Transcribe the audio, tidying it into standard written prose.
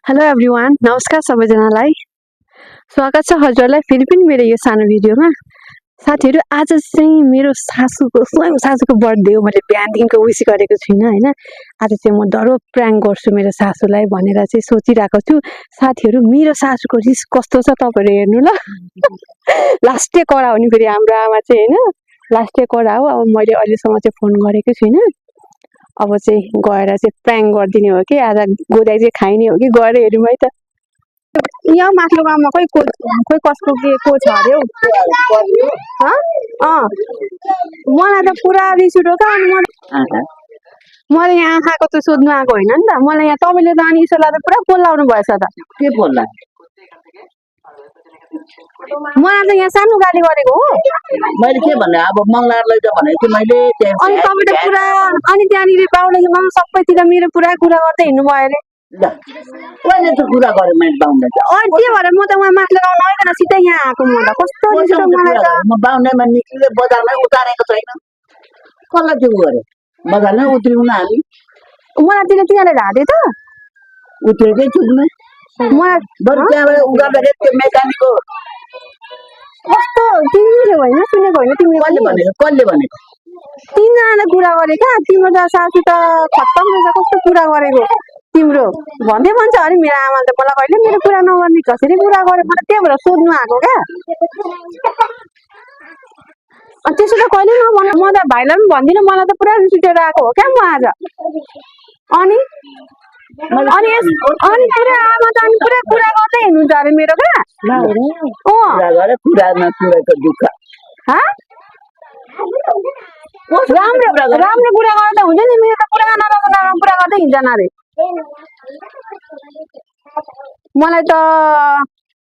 Hello everyone, नमस्कार सबैजनालाई। स्वागत छ हजुरलाई फेरि पनि मेरो यो सानो भिडियोमा। साथीहरू, आज चाहिँ मेरो स्वयं सासूको बर्थडे हो। मैले बिहानदेखिको विश गरेको छुइनँ हैन। आज चाहिँ म डरो प्र्याङ्क गर्छु मेरो सासूलाई भनेर चाहिँ सोचिरहेको छु। साथीहरू, मेरो सासूको रिस कस्तो छ तपाईँहरू हेर्नु ल। लास्टै कडा हो नि फेरि हाम्रो आमा चाहिँ हैन, लास्टै कडा हो। अब मैले अहिलेसम्म चाहिँ फोन गरेको छुइनँ। अब चाहिँ गएर चाहिँ प्र्याङ्क गरिदिने हो कि आज गोदाइ चाहिँ खाइने हो कि गएर हेरौँ है त। यहाँ माथिल्लो गाउँमा खोइ कसको के को छ अरे हौ। मलाई त पुरा रिस उठ्यो क्या। अनि मैले यहाँ आँखाको त सोध्नु आएको होइन नि त। मलाई यहाँ तपाईँले त अनि ईश्वरलाई त पुरा बोलाउनु भएछ त। के बोल्ला? मलाई त यहाँ सानो गाली गरेको हो। मैले के भन्ने अब मङ्गलारलाई त भनेको थिएँ मैले। अनि तपाईँ त पुरा अनि त्यहाँनिर बाहुनैमा सबैतिर मेरो पुरा कुरा गर्दै हिँड्नु भयो अरे। कहिले त कुरा गरेँ मैले बाहुनलाई। अनि त्यही भएर म त उहाँ माथिल्लो गाउँ नआइकन सिधै यहाँ आएको। म त कस्तो रिस उठ्यो मलाई त। म बाहुनैमा निक्लिँदै बजारमै उतारेको छैन। कसलाई त्यो गरेँ? बजारमै उत्रिउँ न हामी। मलाई तिनीहरूले ढाँटे त उत्रेकै छुट्ने मलाई बरु त्यहाँबाट उगाउँदाखेरि त्यो मेकानिक हो। कस्तो तिमीले होइन सुनेको होइन तिमीले कसले भनेको? तिनजनाले कुरा गरे क्या। तिम्रो त सासू त खत्तम रहेछ, कस्तो कुरा गरेको तिम्रो भन्दै भन्छ अरे। मेरो आमाले त मलाई कहिले मेरो कुरा नगर्ने कसरी कुरा गरे मलाई त्यही भएर सोध्नु आएको क्या। त्यसो त कहिले नभन। म त भाइलाई पनि भन्दिनँ। मलाई त पुरा रिस उठेर आएको हो क्या म आज। अनि अनि अनि पुरा आमा त अनि पुरा कुरा गर्दै हिँड्नुहुन्छ अरे मेरो क्या। राम्रो कुरा गर्दा हुन्छ नि। मेरो त पुरा नराम्रो कुरा गर्दै हिँड्छन् अरे। मलाई त